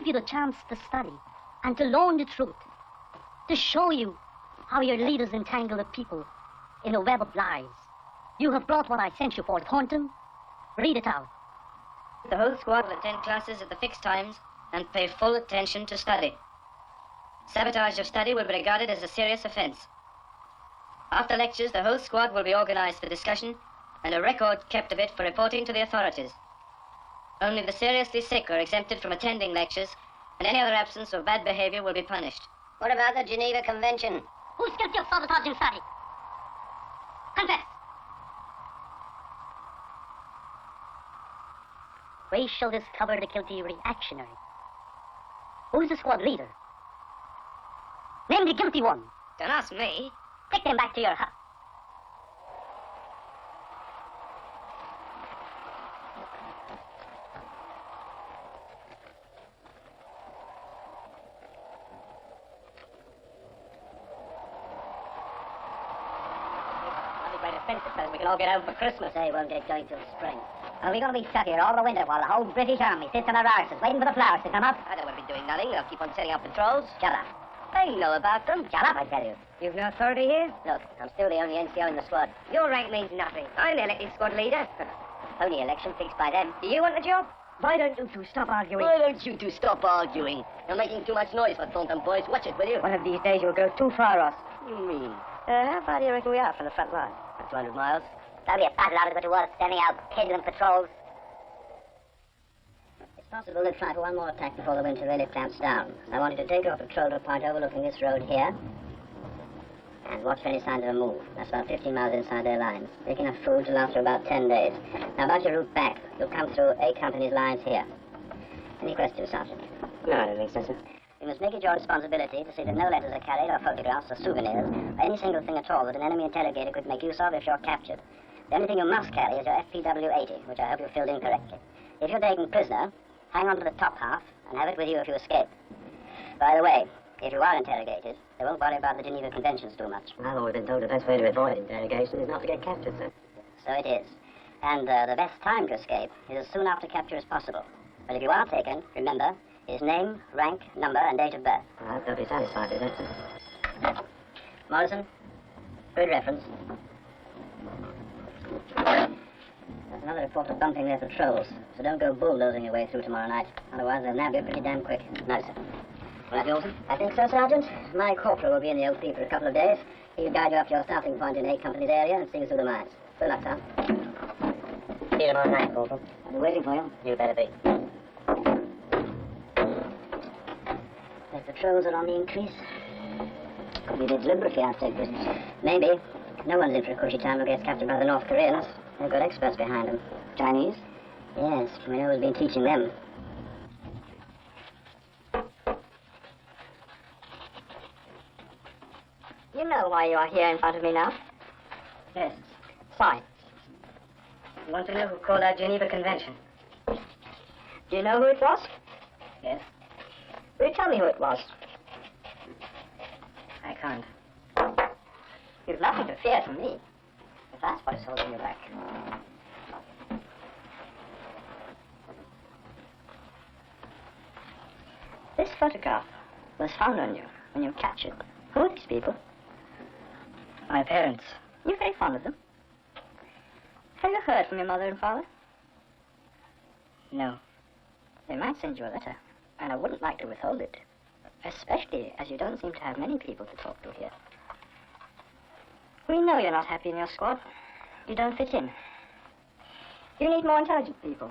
you the chance to study and to learn the truth, to show you how your leaders entangle the people in a web of lies. You have brought what I sent you for, Thornton. Read it out. The whole squad will attend classes at the fixed times and pay full attention to study. Sabotage of study will be regarded as a serious offense. After lectures, the whole squad will be organized for discussion and a record kept of it for reporting to the authorities. Only the seriously sick are exempted from attending lectures, and any other absence or bad behavior will be punished. What about the Geneva Convention? Who's guilty of sabotaging study? Confess. We shall discover the guilty reactionary. Who's the squad leader? Name the guilty one. Don't ask me. Take them back to your hut. We can all get out for Christmas. They won't get going till spring. Are we going to be stuck here all the winter while the whole British Army sits on their arses waiting for the flowers to come up? I don't want to be doing nothing. They'll keep on setting up patrols. Shut up. I know about them. Shut up, I tell you. You've no authority here? Look, I'm still the only NCO in the squad. Your rank means nothing. I'm the elected squad leader. Only election fixed by them. Do you want the job? Why don't you two stop arguing? Why don't you two stop arguing? You're making too much noise for Thornton boys. Watch it, will you? One of these days you'll go too far, Ross. What do you mean? How far do you reckon we are from the front line? 200 miles. That'll be a battle out of what it was, standing out, kids and patrols. It's possible to try for one more attack before the winter really clamps down. I wanted to take your patrol to a point overlooking this road here and watch for any signs of a move. That's about 15 miles inside their lines. Taking enough food to last for about 10 days. Now, about your route back, you'll come through A Company's lines here. Any questions, Sergeant? No, I don't think so, sir. You must make it your responsibility to see that no letters are carried or photographs or souvenirs or any single thing at all that an enemy interrogator could make use of if you're captured. The only thing you must carry is your FPW-80, which I hope you filled in correctly. If you're taken prisoner, hang on to the top half and have it with you if you escape. By the way, if you are interrogated, they won't worry about the Geneva Conventions too much. I've always been told the best way to avoid interrogation is not to get captured, sir. So it is. And the best time to escape is as soon after capture as possible. But if you are taken, remember, his name, rank, number, and date of birth. I hope they'll be satisfied with that, sir. Morrison, good reference. There's another report of bumping their patrols, so don't go bulldozing your way through tomorrow night. Otherwise, they'll nab you pretty damn quick. No, sir. Will that be all, sir? I think so, Sergeant. My corporal will be in the OP for a couple of days. He'll guide you up to your starting point in A Company's area and see you through the mines. Good luck, Tom. See you tomorrow night, Corporal. I'll be waiting for you. You better be. The patrols are on the increase. Could be deliberately out of business. Maybe. No one's in for a cushy time who gets captured by the North Koreans. They've got experts behind them. Chinese? Yes, we know who's been teaching them. You know why you are here in front of me now? Yes. Why? You want to know who called out Geneva Convention. Do you know who it was? Yes. Will you tell me who it was? I can't. You've nothing to fear from me. If that's what's holding you back. This photograph was found on you when you were captured. Who are these people? My parents. You're very fond of them. Have you heard from your mother and father? No. They might send you a letter, and I wouldn't like to withhold it. Especially as you don't seem to have many people to talk to here. We know you're not happy in your squad. You don't fit in. You need more intelligent people.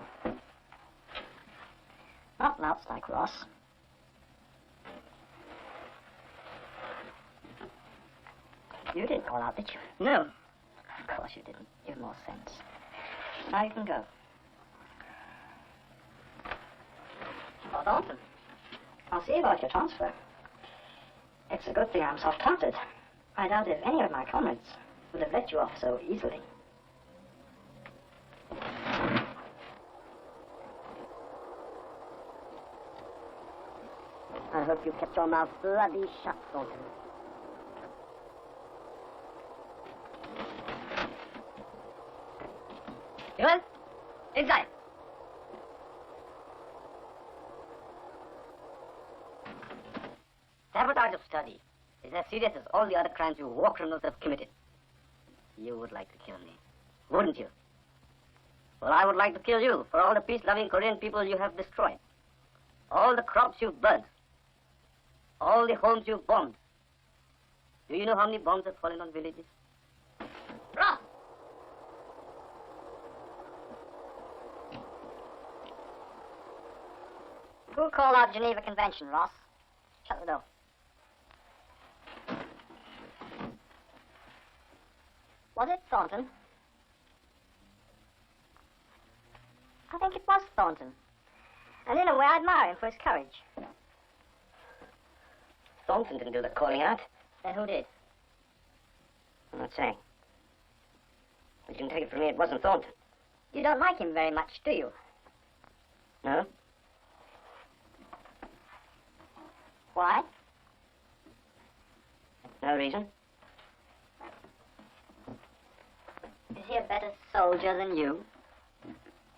Not louts like Ross. You didn't call out, did you? No. Of course you didn't. You have more sense. Now you can go. Oh, Thornton. I'll see about your transfer. It's a good thing I'm soft-hearted. I doubt if any of my comrades would have let you off so easily. I hope you kept your mouth bloody shut, Thornton. Well, inside. Sabotage of study is as serious as all the other crimes you war criminals have committed. You would like to kill me, wouldn't you? Well, I would like to kill you for all the peace-loving Korean people you have destroyed. All the crops you've burnt. All the homes you've bombed. Do you know how many bombs have fallen on villages? Ross! Who called out Geneva Convention, Ross? Shut the door. Was it Thornton? I think it was Thornton. And in a way, I admire him for his courage. Thornton didn't do the calling out. Then who did? I'm not saying. But you can take it from me, it wasn't Thornton. You don't like him very much, do you? No? Why? No reason. Is he a better soldier than you?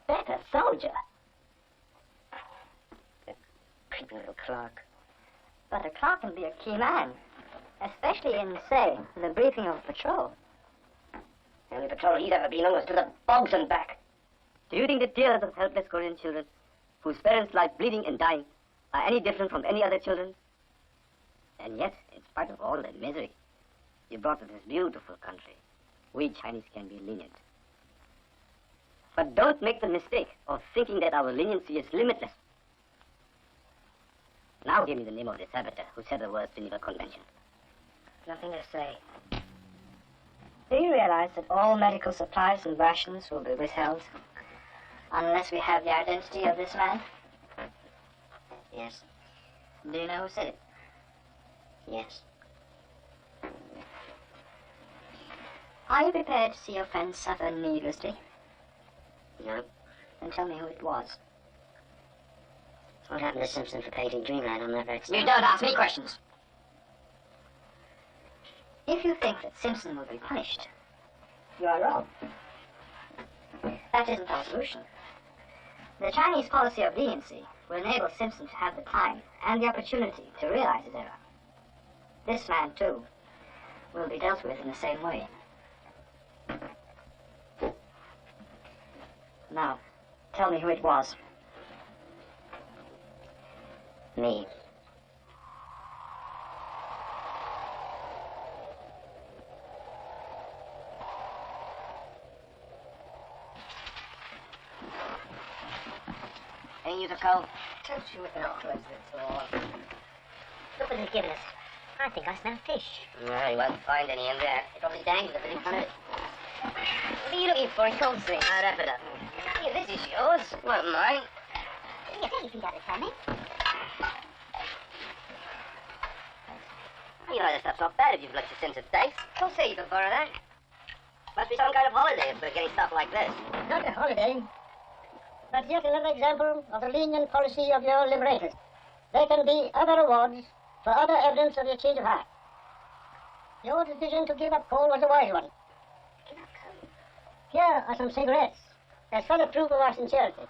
Better soldier? The creeping little clerk. But a clerk can be a key man. Especially in, say, the briefing of a patrol. The only patrol he's ever been on was to the bogs and back. Do you think the tears of helpless Korean children, whose parents lie bleeding and dying, are any different from any other children? And yet, in spite of all that misery, you brought to this beautiful country. We Chinese can be lenient. But don't make the mistake of thinking that our leniency is limitless. Now give me the name of the saboteur who said the words Geneva Convention. Nothing to say. Do you realize that all medical supplies and rations will be withheld unless we have the identity of this man? Yes. Do you know who said it? Yes. Are you prepared to see your friend suffer needlessly? No. Then tell me who it was. What happened to Simpson for Painting Dreamland? I'm never explain. You don't ask me questions. If you think that Simpson will be punished, you are wrong. That isn't our solution. The Chinese policy of leniency will enable Simpson to have the time and the opportunity to realize his error. This man, too, will be dealt with in the same way. Now, tell me who it was. Me. Any use of coal? Don't you acknowledge this all? Look what he's given us. I think I smell fish. No, you won't find any in there. It probably dangles a bit in front of it. What are you looking for in Coldstream? I'll wrap it up. Here, this is yours. Not mine. Here, take your feet out of the family. You know, that stuff's not bad if you've got your sense of taste. Don't say you can borrow that. Must be some kind of holiday if we're getting stuff like this. Not a holiday, but yet another example of the lenient policy of your liberators. There can be other rewards for other evidence of your change of heart. Your decision to give up coal was a wise one. Here are some cigarettes. As further proof of our sincerity.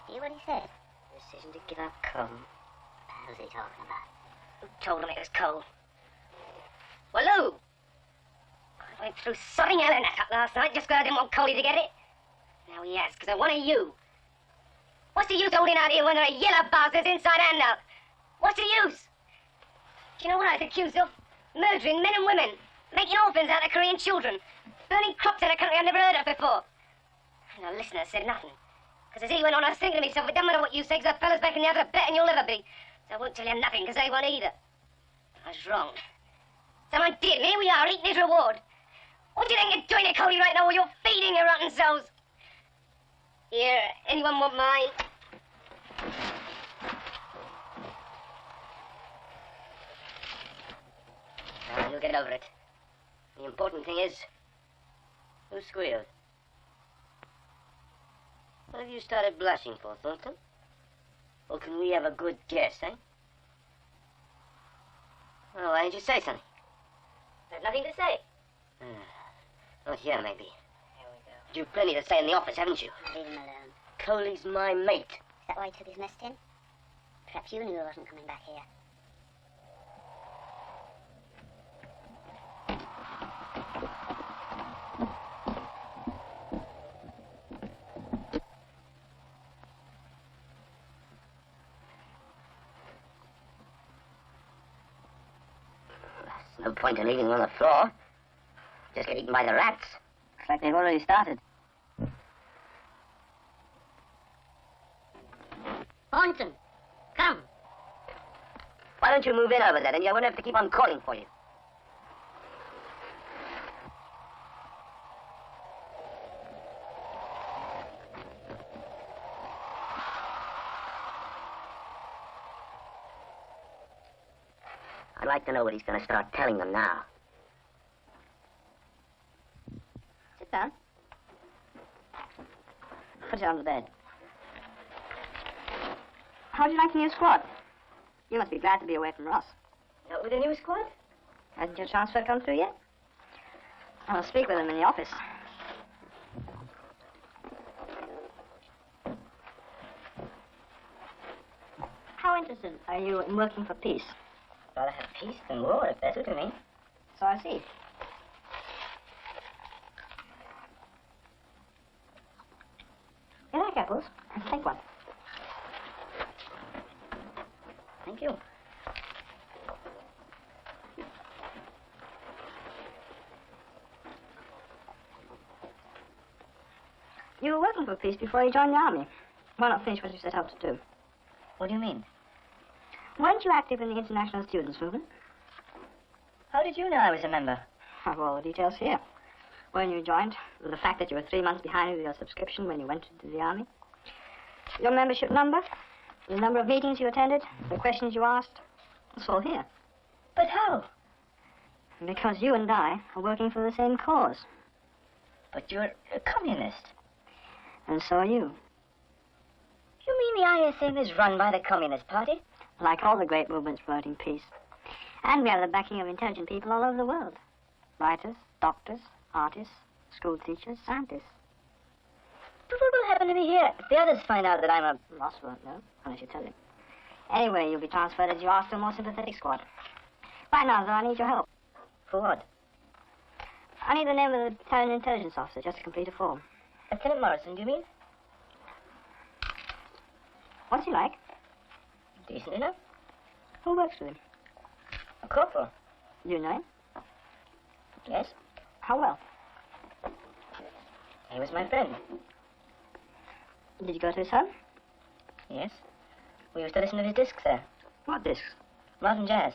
Hear what he said? Decision to give up coal. What was he talking about? Who told him it was coal? Well, who? I went through sodding hell in that last night just because I didn't want Coley to get it. Now he has, because of one of you. What's the use holding out here when there are yellow bastards inside and out? What's the use? Do you know what I was accused of? Murdering men and women, making orphans out of Korean children, burning crops in a country I've never heard of before. And the listener said nothing. Because as he went on, I was thinking to myself, it doesn't matter what you say, because the fellas back in the other better than you'll ever be. So I won't tell you nothing, because they won't either. I was wrong. Someone did, and here we are, eating his reward. What do you think you're doing to Cody right now while you're feeding your rotten souls? Here, anyone want mine? You'll get over it. The important thing is, who squealed? What have you started blushing for, Thornton? Or can we have a good guess, eh? Oh, why didn't you say something? There's nothing to say. Oh, here, maybe. Here we go. You've plenty to say in the office, haven't you? Leave him alone. Coley's my mate. Is that why he took his nest in? Perhaps you knew he wasn't coming back here. No point in leaving him on the floor. Just get eaten by the rats. Looks like they've already started. Thornton, come. Why don't you move in over there, then you won't have to keep on calling for you. I'd like to know what he's going to start telling them now. Sit down. Put it on the bed. How do you like the new squad? You must be glad to be away from Ross. Not with the new squad? Hasn't your transfer come through yet? I'll speak with him in the office. How interested are you in working for peace? Rather have peace than war, if that's what you mean. So I see. You like apples? Take one. Thank you. You were working for peace before you joined the army. Why not finish what you set out to do? What do you mean? Weren't you active in the international students movement? How did you know I was a member? I've all the details here. When you joined, the fact that you were 3 months behind with your subscription when you went into the army, your membership number, the number of meetings you attended, the questions you asked, it's all here. But how? Because you and I are working for the same cause. But you're a communist. And so are you. You mean the ISM is run by the Communist Party? Like all the great movements promoting peace. And we have the backing of intelligent people all over the world. Writers, doctors, artists, school teachers, scientists. But what will happen to me here if the others find out that I'm a... Ross won't know, unless you tell him. Anyway, you'll be transferred as you are to a more sympathetic squad. Right now, though, I need your help. For what? I need the name of the battalion intelligence officer just to complete a form. Lieutenant Morrison, do you mean? What's he like? Decent enough. Who works with him? A corporal. Do you know him? Yes. How well? He was my friend. Did you go to his home? Yes. We used to listen to his discs there. What discs? Modern jazz.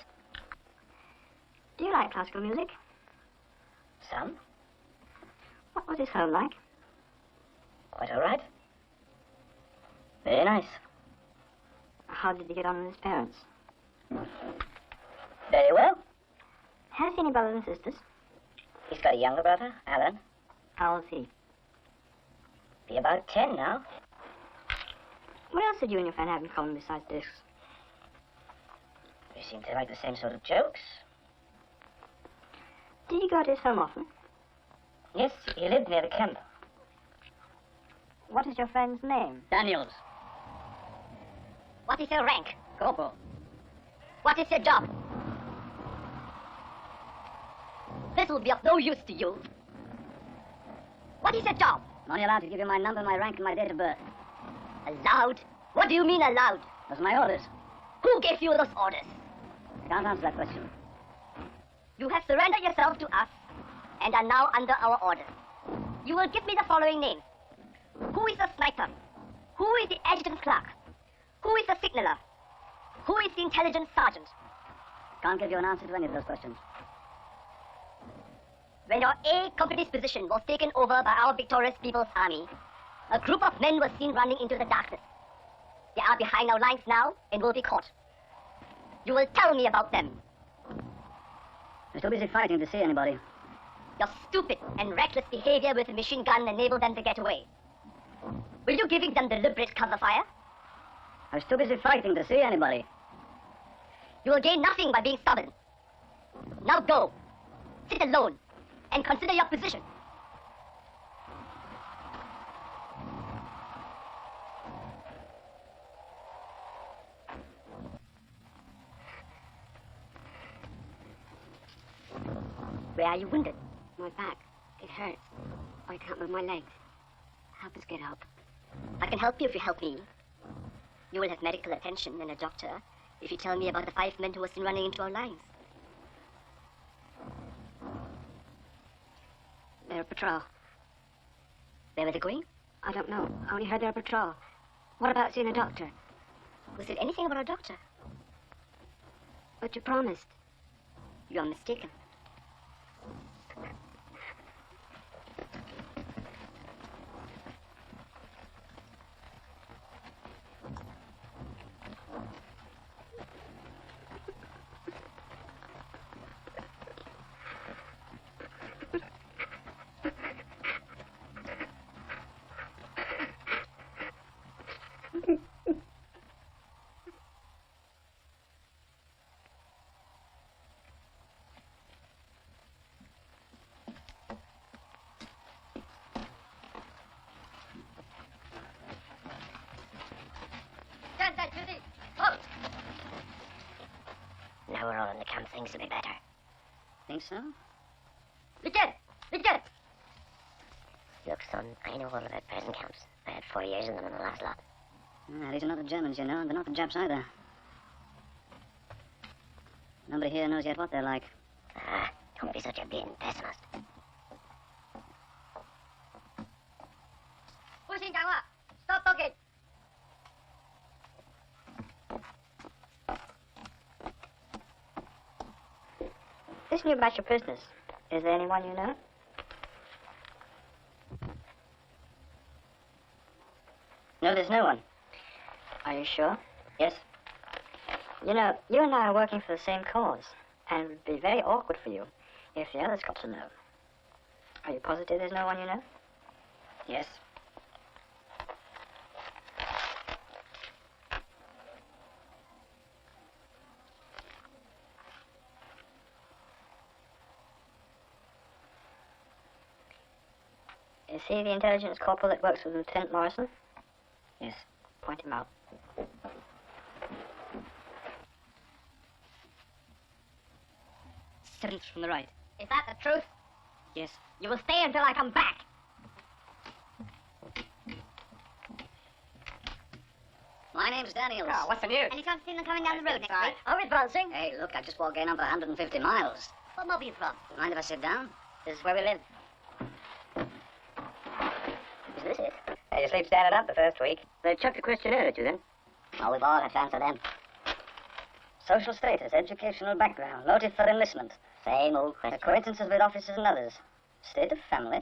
Do you like classical music? Some. What was his home like? Quite all right. Very nice. How did he get on with his parents? Very well. Has he any brothers and sisters? He's got a younger brother, Alan. How old is he? Be about 10 now. What else did you and your friend have in common besides discs? We seem to like the same sort of jokes. Did you go to his home often? Yes, he lived near the camp. What is your friend's name? Daniels. What is your rank? Corporal. What is your job? This will be of no use to you. What is your job? I'm only allowed to give you my number, my rank, and my date of birth. Allowed? What do you mean allowed? Those are my orders. Who gave you those orders? I can't answer that question. You have surrendered yourself to us and are now under our orders. You will give me the following names. Who is the sniper? Who is the adjutant clerk? Who is the signaller? Who is the intelligence sergeant? Can't give you an answer to any of those questions. When your A Company's position was taken over by our victorious People's Army, a group of men were seen running into the darkness. They are behind our lines now and will be caught. You will tell me about them. They're too busy fighting to see anybody. Your stupid and reckless behavior with a machine gun enabled them to get away. Will you giving them deliberate cover fire? I was too busy fighting to see anybody. You will gain nothing by being stubborn. Now go. Sit alone and consider your position. are you wounded? My back. It hurts. I can't move my legs. Help us get up. I can help you if you help me. You will have medical attention and a doctor if you tell me about the 5 men who were seen running into our lines. They're a patrol. Where were they going? I don't know. I only heard they're a patrol. What about seeing a doctor? Who said anything about our doctor? But you promised. You are mistaken. Now we're all in the camp, things will be better. Think so? Lieutenant! Lieutenant! Look, son, I know all about prison camps. I had 4 years in them in the last lot. These are not the Germans, you know, and they're not the Japs either. Nobody here knows yet what they're like. Ah, don't be such a blatant pessimist. 不行讲话 Stop talking! This new batch of prisoners, is there anyone you know? No, there's no one. Are you sure? Yes. You know, you and I are working for the same cause, and it would be very awkward for you if the others got to know. Are you positive there's no one you know? Yes. Is he the intelligence corporal that works with Lieutenant Morrison? Yes. Point him out. Seventh from the right. Is that the truth? Yes. You will stay until I come back. My name's Daniels. Oh, what's the news? Anytime seen them coming down the road next week? Are we advancing? Hey, look, I just walked in over 150 miles. What mob are you from? Mind if I sit down? This is where we live. Is this it? Hey, you sleep standing up the first week. They chucked a questionnaire at you then? Oh, we've all had to answer them. Social status, educational background, motive for enlistment. Same old question. Acquaintances with officers and others. State of family.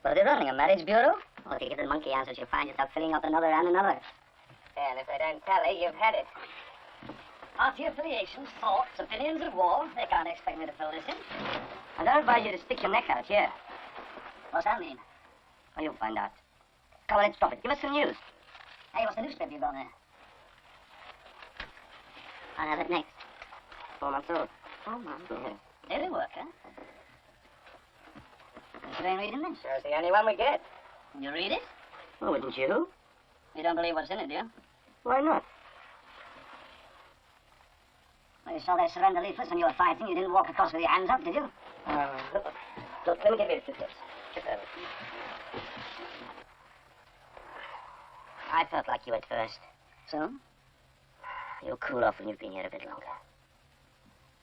What are they running, a marriage bureau? Well, if you give the monkey answers, you'll find yourself filling up another and another. And if they don't tally, you've had it. Party affiliations, thoughts, opinions of war. They can't expect me to fill this in. I don't advise you to stick your neck out here. What's that mean? Well, you'll find out. Come on, let's stop it. Give us some news. Hey, what's the newspaper you got there? I'll have it next. 4 months old. 4 months. Daily work, huh? You ain't reading this? Sure, it's the only one we get. You read it? Well, wouldn't you? You don't believe what's in it, do you? Why not? Well, you saw their surrender leaflets when you were fighting. You didn't walk across with your hands up, did you? Look, let me give you the suitcase. Get that. I felt like you at first. So? You'll cool off when you've been here a bit longer.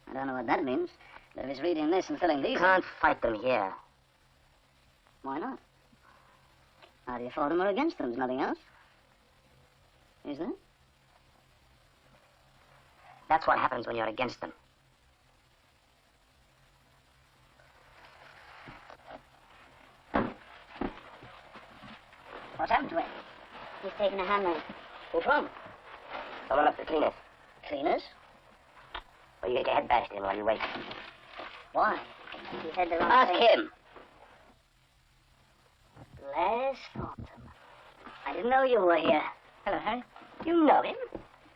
I don't know what that means. But if it's reading this and filling these... You can't fight them here. Why not? Are you for them or against them? There's nothing else. Is there? That's what happens when you're against them. What's happened to him? He's taken a hammer. Who from? Someone up to clean us. Cleaners? Or you get your head bashed in while you wait. Why? He said the wrong Ask thing. him. Les Thornton. I didn't know you were here. Hello, Harry. You know him?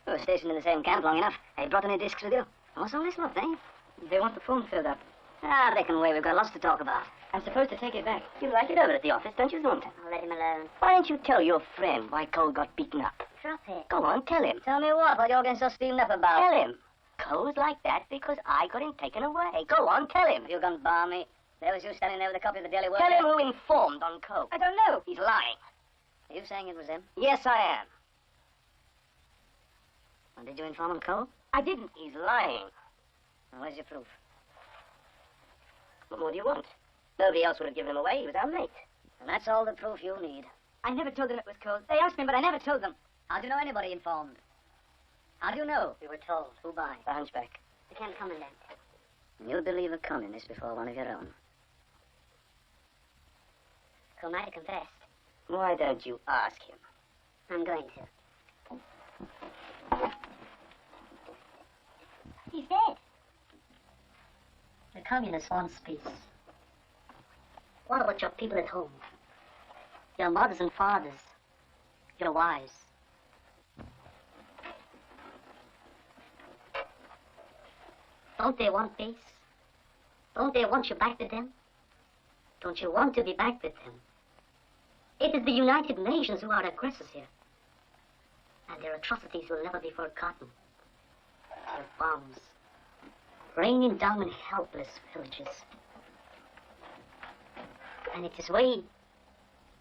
We were stationed in the same camp long enough. Have you brought any discs with you? What's all this lot, eh? They want the phone filled up. Ah, they can wait. We've got lots to talk about. I'm supposed to take it back. You like it over at the office, don't you, Thornton? I'll let him alone. Why don't you tell your friend why Cole got beaten up? Drop it. Go on, tell him. Tell me what you're getting so steamed up about. Tell him. Cole's like that because I got him taken away. Go on, tell him. You gonna bar me? There was you standing there with a copy of the Daily Worker. Tell him who informed on Cole. I don't know. He's lying. Are you saying it was him? Yes, I am. Well, did you inform on Cole? I didn't. He's lying. Well, where's your proof? What more do you want? Nobody else would have given him away. He was our mate. And that's all the proof you need. I never told them it was Cole. They asked me, but I never told them. How do you know anybody informed? How do you know? We were told. Who by? The hunchback. The camp commandant. You believe a communist before one of your own. Cole might have confessed. Why don't you ask him? I'm going to. He's dead. The communists want peace. What about your people at home? Your mothers and fathers? Your wives? Don't they want peace? Don't they want you back with them? Don't you want to be back with them? It is the United Nations who are aggressors here. And their atrocities will never be forgotten. Their bombs raining down in helpless villages. And it is we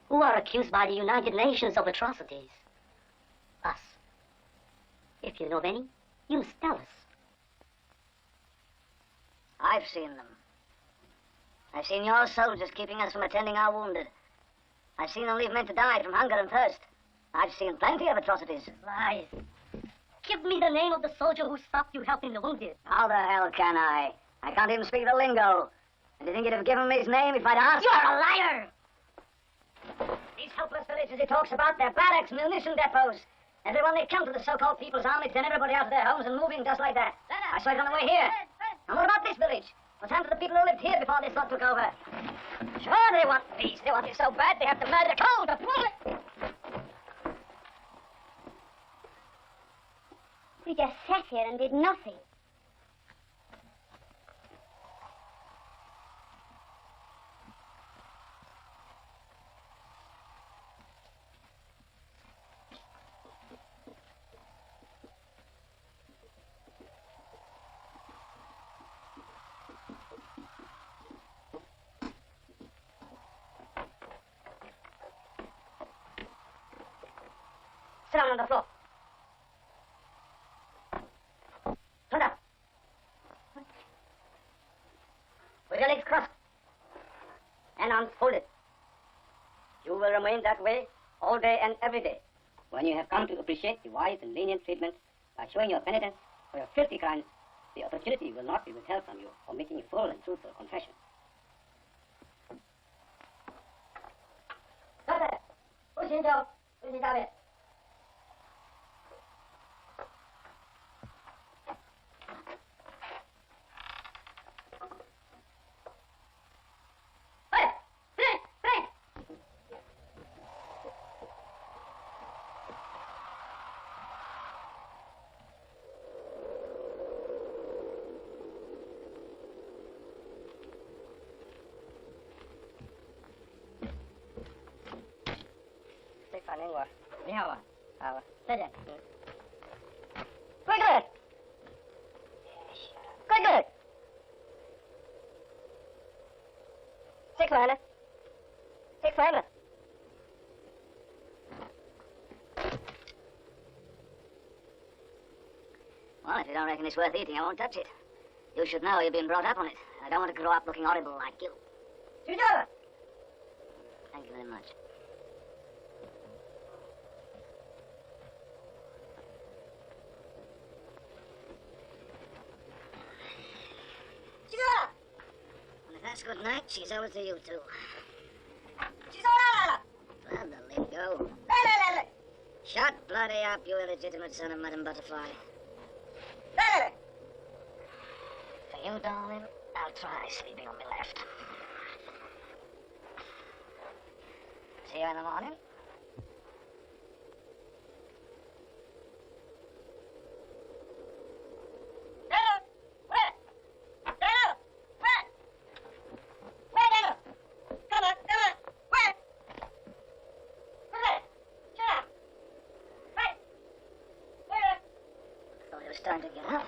who are accused by the United Nations of atrocities. Us. If you know of any, you must tell us. I've seen them. I've seen your soldiers keeping us from attending our wounded. I've seen them leave men to die from hunger and thirst. I've seen plenty of atrocities. Lies. Give me the name of the soldier who stopped you helping the wounded. How the hell can I? I can't even speak the lingo. And do you think you'd have given me his name if I'd asked? You're a liar! These helpless villages he talks about, they're barracks, munition depots. Everyone they come to the so-called People's Army to send everybody out of their homes and moving just like that. I saw it on the way here. And what about this village? What's happened to the people who lived here before this lot took over? Sure, they want peace. They want it so bad they have to murder Cole to prove it. We just sat here and did nothing. Sit down on the floor. Stand up. With your legs crossed and arms folded. You will remain that way all day and every day. When you have come to appreciate the wise and lenient treatment by showing your penitence for your filthy crimes, the opportunity will not be withheld from you for making a full and truthful confession. Stop there. Push him down. Push him down here. Phản ứng rồi. Đi hao à? Hao à? Thế vậy. Quickly! Quickly! Six man. Six man. Well, if you don't reckon it's worth eating, I won't touch it. You should know you've been brought up on it. I don't want to grow up looking horrible like you. Signora! Thank you very much. Well, if that's good night, she's over to you, too. Well, the lingo. Shut bloody up, you illegitimate son of Madam Butterfly. For you, darling, I'll try sleeping on my left. See you in the morning. Time to get up.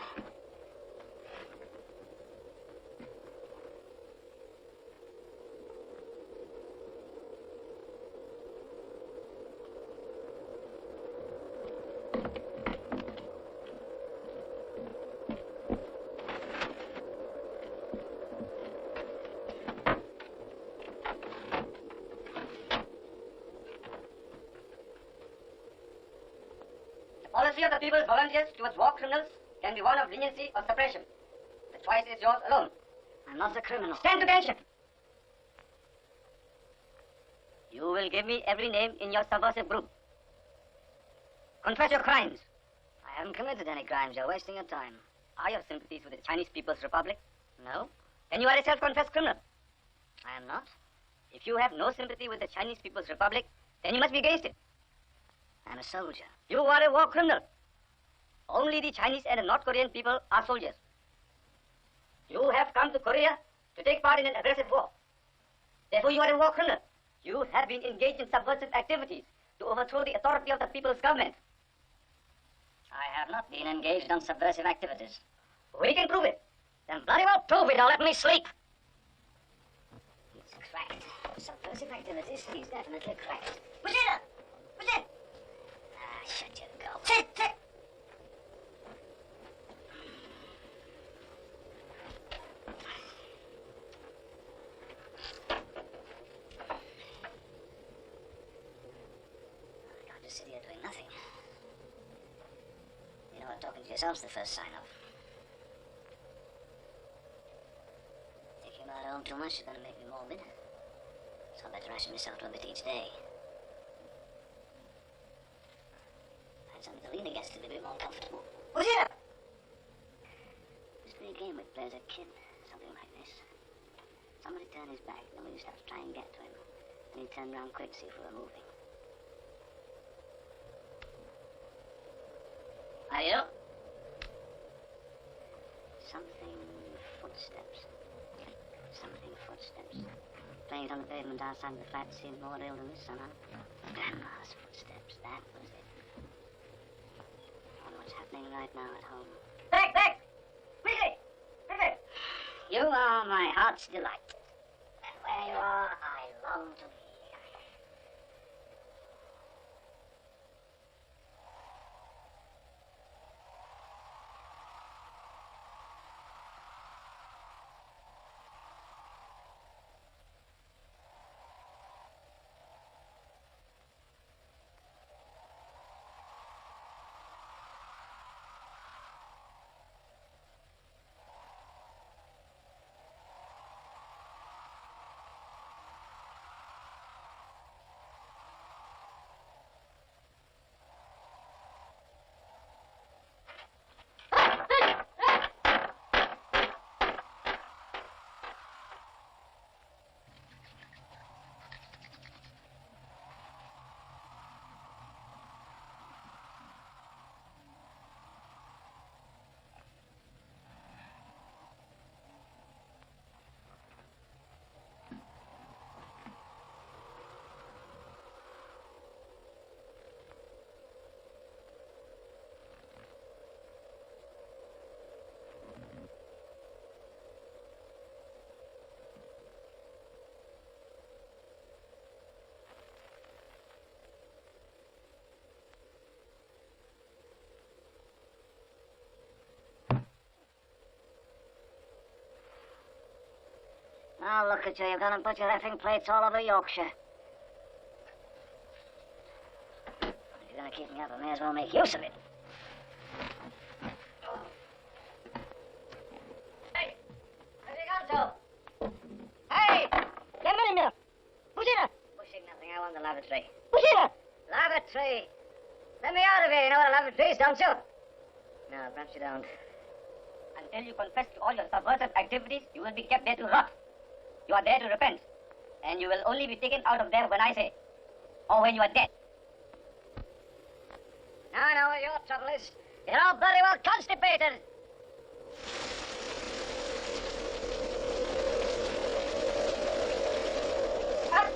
policy of the people's volunteers towards war criminals can be one of leniency or suppression. The choice is yours alone. I'm not a criminal. Stand to attention. You will give me every name in your subversive group. Confess your crimes. I haven't committed any crimes. You're wasting your time. Are your sympathies with the Chinese People's Republic? No, Then you are a self-confessed criminal. I am not. If you have no sympathy with the Chinese People's Republic, then you must be against it. I'm a soldier. You are a war criminal. Only the Chinese and the North Korean people are soldiers. You have come to Korea to take part in an aggressive war. Therefore, you are a war criminal. You have been engaged in subversive activities to overthrow the authority of the people's government. I have not been engaged in subversive activities. We can prove it. Then bloody well prove it or let me sleep. It's cracked. Subversive activities, he's definitely cracked. What's it? What's it? Ah, shut your gulp. Sit, sit. I can't just sit here doing nothing. You know what talking to yourself's the first sign of. Thinking about home too much is going to make me morbid. So I better ration myself to a bit each day. Find something to lean against to be a bit more comfortable. What's it? Used to be a game we'd play as a kid. Something like this. Somebody turn his back, then we used to have to try and get to him. And he'd turn round quick to see if we were moving. Are you? Something footsteps. Something footsteps. Playing it on the pavement outside the flat seemed more real than this somehow. Grandma's footsteps, that was it. I wonder what's happening right now at home. Back, back! Quickly! Quickly! You are my heart's delight. And where you are, I long to be. Now look at you, you've gone and put your effing plates all over Yorkshire. If you're gonna keep me up, I may as well make use of it. Hey! Where's he gone to? Hey! Get him in there! Who's in there? Pushing nothing, I want the lavatory. Who's in there? Lavatory! Let me out of here, you know what a lavatory is, don't you? No, perhaps you don't. Until you confess to all your subversive activities, you will be kept there to rot. You are there to repent. And you will only be taken out of there when I say, or when you are dead. Now I know what your trouble is. You're all bloody well constipated. Up!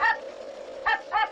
Up! Up! Up!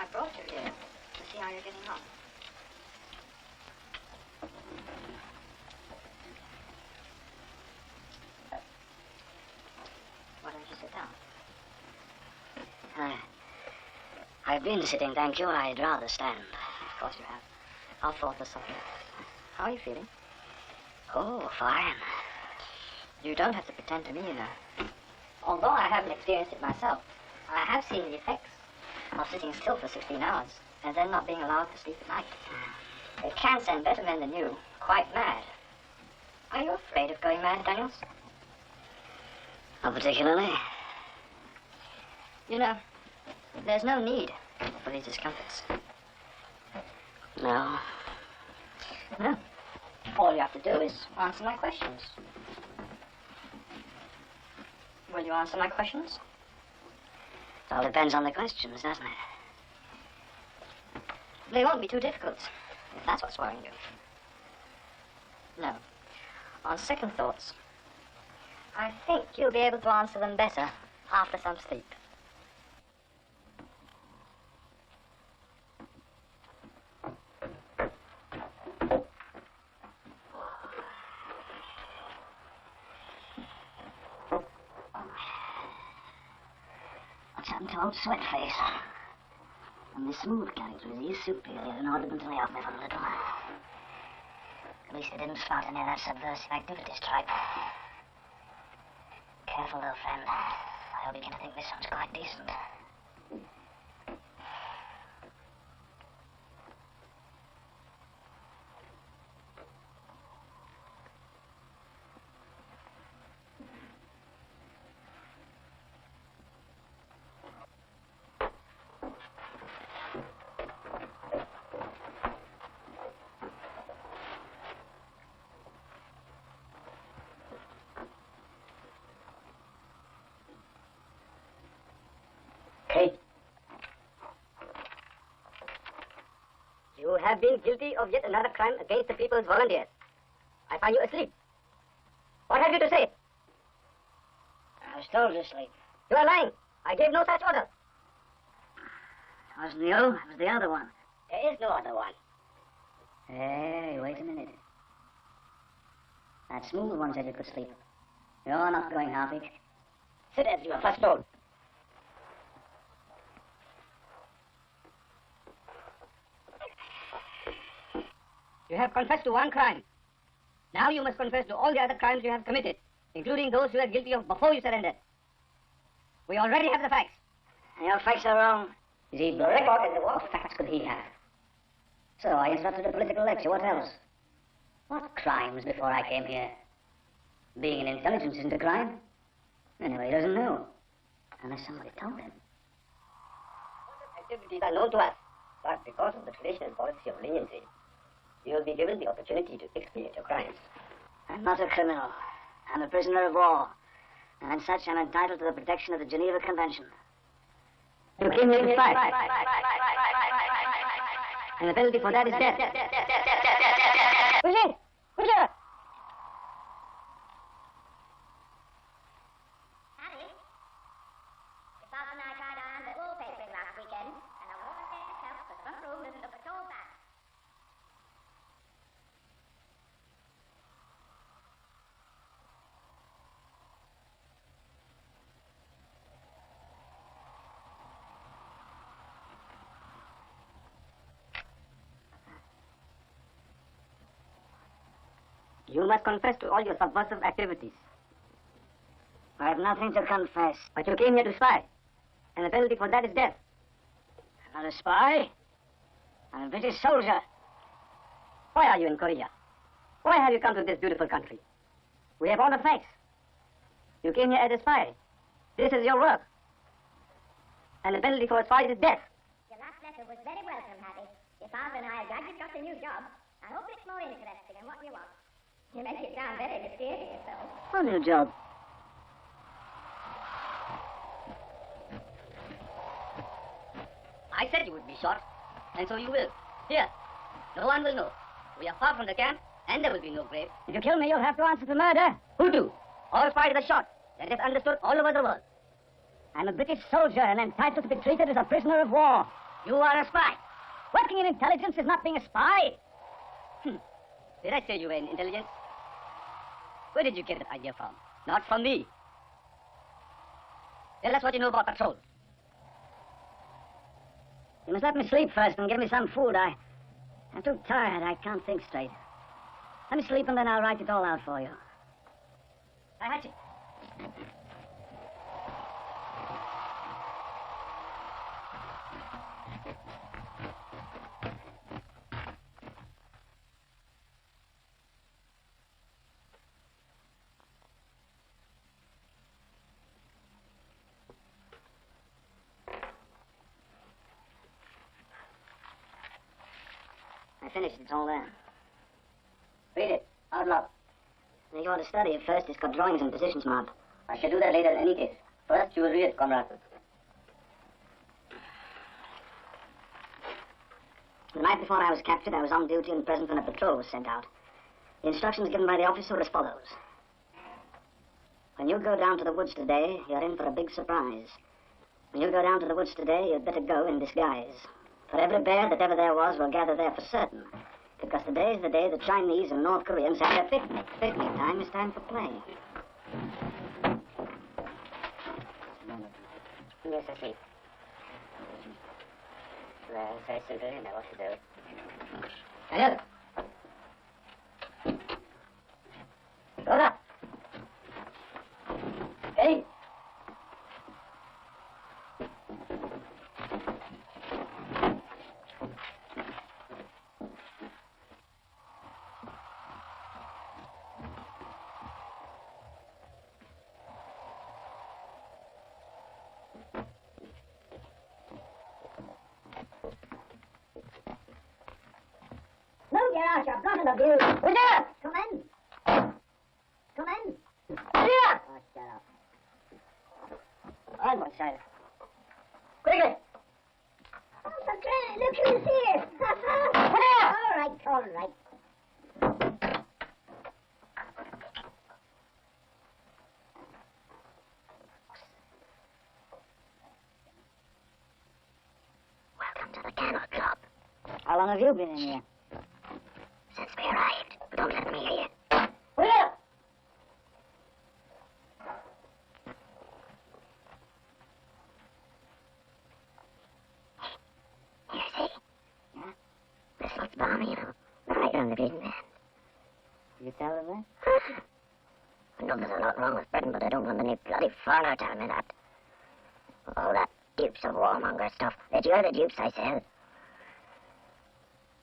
I brought you here to see how you're getting on. Why don't you sit down? I've been sitting, thank you. I'd rather stand. Of course you have. I'll thought the subject. How are you feeling? Oh, fine. You don't have to pretend to me, you know. Although I haven't experienced it myself, I have seen the effects of sitting still for 16 hours and then not being allowed to sleep at night. It can send better men than you quite mad. Are you afraid of going mad, Daniels? Not particularly. You know, there's no need for these discomforts. No. No. All you have to do is answer my questions. Will you answer my questions? It all depends on the questions, doesn't it? They won't be too difficult, if that's what's worrying you. No. On second thoughts, I think you'll be able to answer them better after some sleep. What's happened to old Sweatface? And the smooth character is superior and audible to lay off me for a little. At least they didn't start any of that subversive activities type. Careful though, friend. I hope you can think this sounds quite decent. Kate. You have been guilty of yet another crime against the People's Volunteers. I find you asleep. What have you to say? I was told to sleep. You are lying. I gave no such order. It wasn't you, it was the other one. There is no other one. Hey, wait a minute. That smooth one said you could sleep. You're not going, Harvey. Sit as you were first told. You have confessed to one crime. Now you must confess to all the other crimes you have committed, including those you are guilty of before you surrendered. We already have the facts. Your facts are wrong. Is he the record in the war? What facts could he have? So I interrupted a political lecture. What else? What crimes before I came here? Being in intelligence isn't a crime. Anyway, he doesn't know. Unless somebody told him. Activities are known to us, but because of the traditional policy of leniency, you will be given the opportunity to expiate your crimes. I'm not a criminal. I'm a prisoner of war. And as such, I'm entitled to the protection of the Geneva Convention. You came here to fight. And the penalty for that is death. Who's it? Who's it? Harry, your father and I tried our hand at wallpapering last weekend, and I won't take myself the front room doesn't look at all bad. You must confess to all your subversive activities. I have nothing to confess. But you came here to spy. And the penalty for that is death. I'm not a spy. I'm a British soldier. Why are you in Korea? Why have you come to this beautiful country? We have all the facts. You came here as a spy. This is your work. And the penalty for a spy is death. Your last letter was very welcome, Harry. Your father and I are glad you've got a new job. I hope it's more interesting than what you want. You make it sound very mysterious, though. What new job? I said you would be shot, and so you will. Here, no one will know. We are far from the camp, and there will be no grave. If you kill me, you'll have to answer for murder. Who do? All spies are shot. That is understood all over the world. I'm a British soldier and entitled to be treated as a prisoner of war. You are a spy. Working in intelligence is not being a spy. Did I say you were in intelligence? Where did you get that idea from? Not from me. Tell us what you know about patrol. You must let me sleep first and give me some food. I'm too tired. I can't think straight. Let me sleep and then I'll write it all out for you. Hi, Hatchie. I finished. It's all there. Read it. Out loud. You want to study it first. It's got drawings and positions marked. I shall do that later in any case. First, you will read it, comrade. The night before I was captured, I was on duty and present when a patrol was sent out. The instructions given by the officer were as follows. When you go down to the woods today, you're in for a big surprise. When you go down to the woods today, you'd better go in disguise. For every bear that ever there was will gather there for certain. Because today is the day the Chinese and North Koreans have their picnic. Picnic time is time for play. Yes, I see. Well, very simple, you know what to do. Hello. Go up. Ready? Out, you blood of you. Who's there? Come in. Come in. Who's there? Oh, shut up. I'm one side. Quickly. Oh, for granny, look who's here. All right. Welcome to the Kennel Club. How long have you been in here? Since we arrived, don't let them hear you. Who's there? Here, see? Yeah? This looks balmy, you know. The writer and the green man. You tell them that? I know there's a lot wrong with Britain, but I don't want any bloody foreigner telling me that. Oh, that dupes of warmonger stuff. That you're the dupes, I said.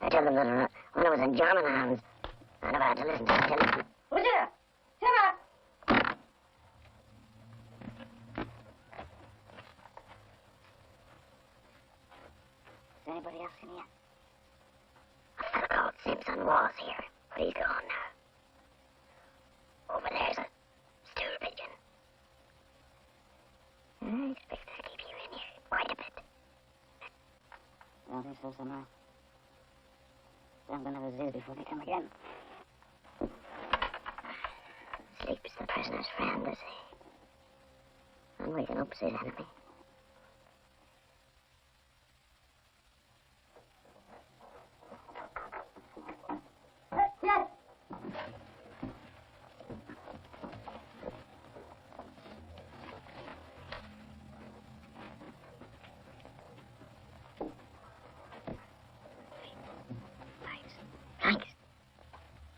I tell them that when I was in German hands, I never had to listen to them. Who's there? Sarah! Is anybody else in here? A fellow called Simpson was here, but he's gone now. Over there's a stool pigeon. I expect they'll keep you in here quite a bit. I don't think so, somehow. I'm gonna have a ziz before they come again. Sleep's the prisoner's friend, they say. And waking up's his enemy. Yes. Thanks.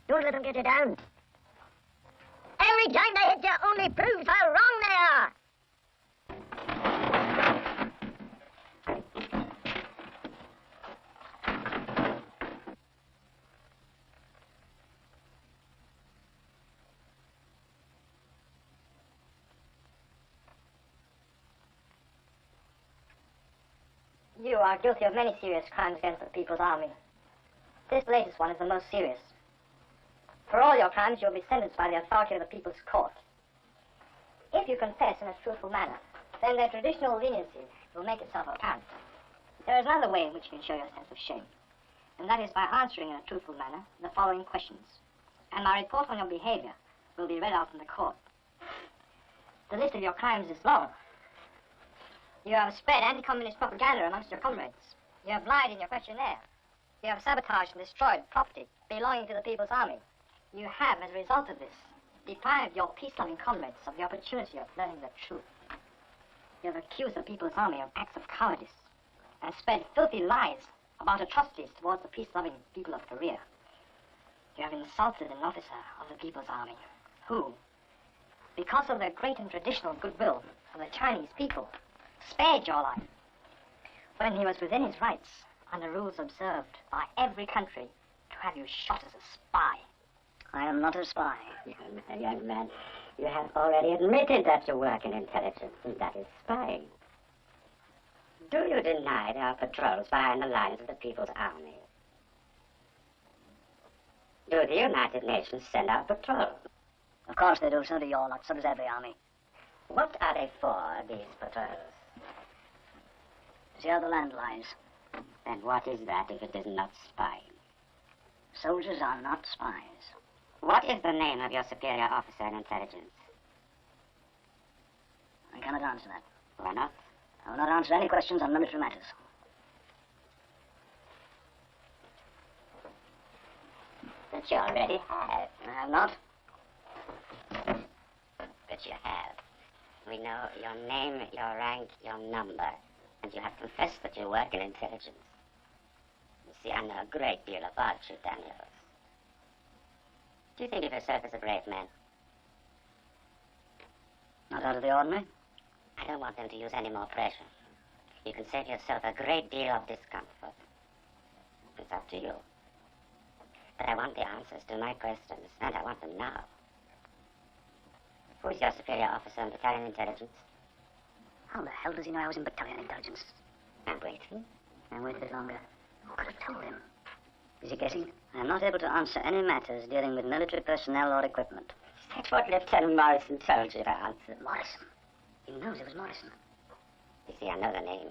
Don't let them get you down. Every time they hit you only proves how wrong they are. You are guilty of many serious crimes against the People's Army. This latest one is the most serious. For all your crimes, you'll be sentenced by the authority of the People's Court. If you confess in a truthful manner, then their traditional leniency will make itself apparent. There is another way in which you can show your sense of shame, and that is by answering in a truthful manner the following questions. And my report on your behavior will be read out in the court. The list of your crimes is long. You have spread anti-communist propaganda amongst your comrades. You have lied in your questionnaire. You have sabotaged and destroyed property belonging to the People's Army. You have, as a result of this, deprived your peace-loving comrades of the opportunity of learning the truth. You have accused the People's Army of acts of cowardice and spread filthy lies about atrocities towards the peace-loving people of Korea. You have insulted an officer of the People's Army who, because of the great and traditional goodwill of the Chinese people, spared your life when he was within his rights under rules observed by every country to have you shot as a spy. I am not a spy. Young man, you have already admitted that you work in intelligence, and that is spying. Do you deny there are patrols behind the lines of the People's Army? Do the United Nations send out patrols? Of course they do. So do your lot. So does every army. What are they for, these patrols? See how the land lies. And what is that if it is not spying? Soldiers are not spies. What is the name of your superior officer in intelligence? I cannot answer that. Why not? I will not answer any questions on military matters. But you already have. I have not. But you have. We know your name, your rank, your number, and you have confessed that you work in intelligence. You see, I know a great deal about you, Daniels. Do you think of yourself as a brave man? Not out of the ordinary. I don't want them to use any more pressure. You can save yourself a great deal of discomfort. It's up to you. But I want the answers to my questions, and I want them now. Who is your superior officer in battalion intelligence? How the hell does he know I was in battalion intelligence? I'm waiting. I waited longer. Who could have told him? Is he guessing? I am not able to answer any matters dealing with military personnel or equipment. That's what Lieutenant Morrison told you to answer. Morrison? He knows it was Morrison. You see, I know the name.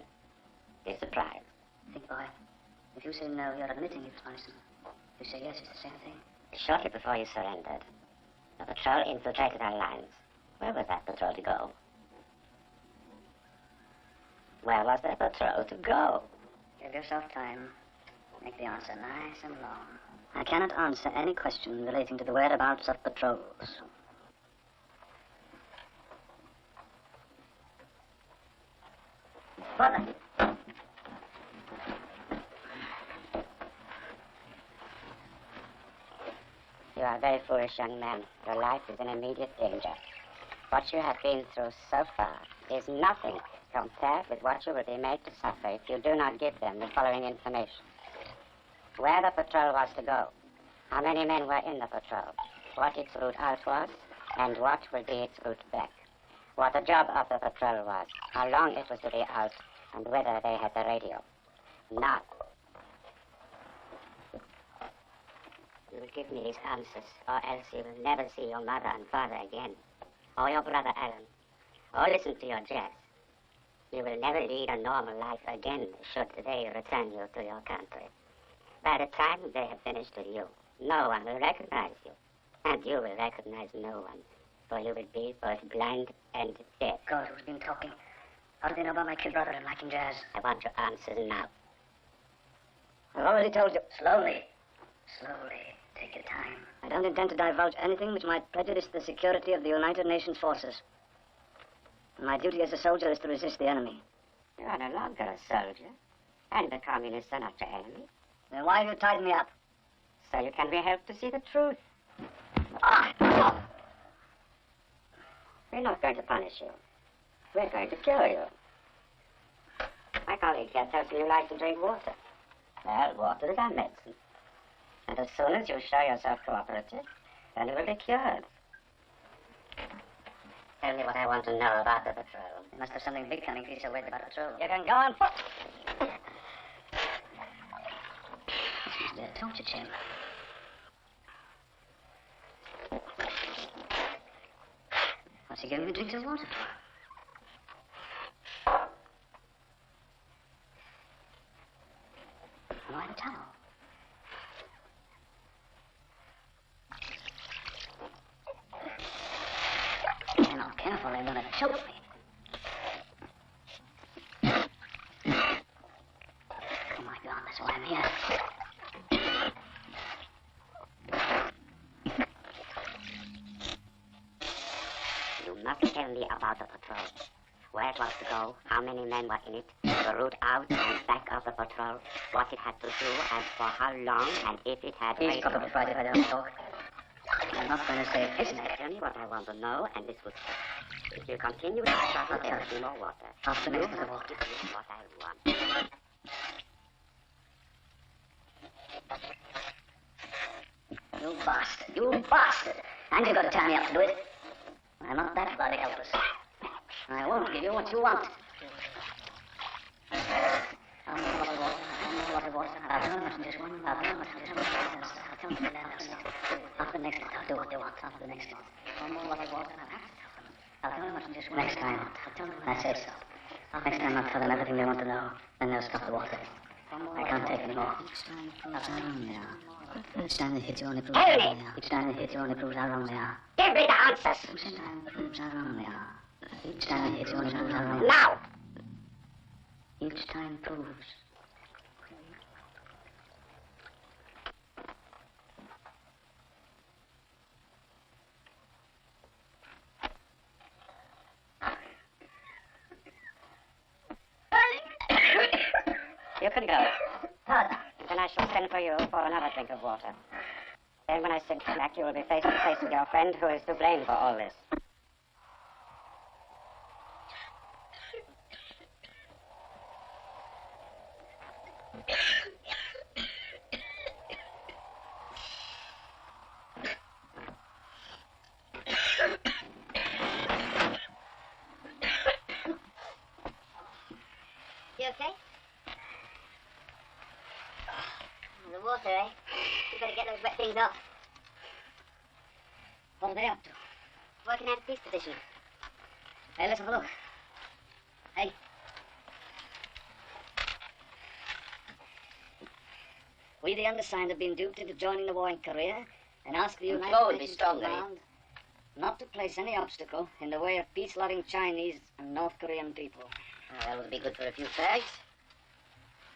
You're surprised. Think, boy. If you say no, you're admitting it was Morrison. If you say yes, it's the same thing. Shortly before you surrendered, a patrol infiltrated our lines. Where was that patrol to go? Where was that patrol to go? Give yourself time. Make the answer nice and long. I cannot answer any question relating to the whereabouts of patrols. Brother. You are a very foolish young man. Your life is in immediate danger. What you have been through so far is nothing compared with what you will be made to suffer if you do not give them the following information. Where the patrol was to go, how many men were in the patrol, what its route out was, and what will be its route back. What the job of the patrol was, how long it was to be out, and whether they had the radio. Now, you will give me these answers, or else you will never see your mother and father again, or your brother Alan, or listen to your jazz. You will never lead a normal life again should they return you to your country. By the time they have finished with you, no one will recognize you, and you will recognize no one, for you will be both blind and deaf. God, who's been talking? How do they know about my kid brother and liking jazz? I want your answers now. I've already told you. Slowly. Slowly. Take your time. I don't intend to divulge anything which might prejudice the security of the United Nations forces. My duty as a soldier is to resist the enemy. You are no longer a soldier, and the communists are not your enemy. Then why have you tied me up? So you can be helped to see the truth. We're not going to punish you. We're going to cure you. My colleague here tells me you like to drink water. Well, water is our medicine. And as soon as you show yourself cooperative, then you will be cured. Tell me what I want to know about the patrol. You must have something big coming if you're so worried about patrol. You can go on foot. This must be a torture chamber. What's he giving me drinks of water for? Why the towel? They're not careful, they're gonna choke me. Come God, that's why I'm here. You must tell me about the patrol. Where it was to go, how many men were in it, the route out and back of the patrol, what it had to do, and for how long, and if it had... Easy, Papa, Friday, if I don't talk. I'm not going to say this. Tell me what I want to know, and this will stop. If you continue to struggle, there will be more water. After You next have time. to give me what I want. You bastard. You bastard. And you've got to turn me up to do it. I'm not that bloody helpless. I won't give you what you want. I'll know what I want. I'll tell them I just one. I'll tell them I just one. I'll tell them else. After the next one, I'll do what they want. After the next one. I'll know what I want, and I'll have to tell them. I'll tell them I just one. Next time, I'll tell them I say so. Next time, I'll tell them everything they want to know. Then they'll stop the water. I can't take any more. Each time they hit you, only proves how wrong they are. Each time they hit you, only proves how wrong they are. Give me the answers! Each time proves how wrong they are. Each time they hit you, only proves how wrong. Now! Each time proves. You can go. Then I shall send for you for another drink of water. Then when I send you back, you will be face to face with your friend who is to blame for all this. You okay? The water, eh? You better get those wet things off. What are they up to? Working out a peace position. Hey, let's have a look. Hey. We, the undersigned, have been duped into joining the war in Korea and ask the United flow would be Nations stronger. command not to place any obstacle in the way of peace-loving Chinese and North Korean people. That would be good for a few fags.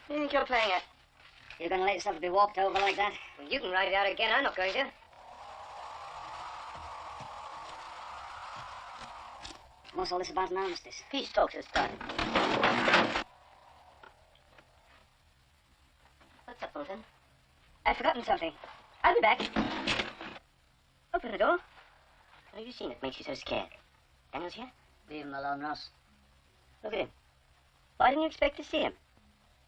What do you think you're playing at? You're going to let yourself be walked over like that? Well, you can write it out again. I'm not going to. What's all this about an armistice? Peace talks have started. What's up, Fulton? I've forgotten something. I'll be back. Open the door. What have you seen that makes you so scared? Daniel's here? Leave him alone, Ross. Look at him. Why didn't you expect to see him?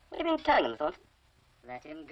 What have you been telling him, Thornton? Let him go.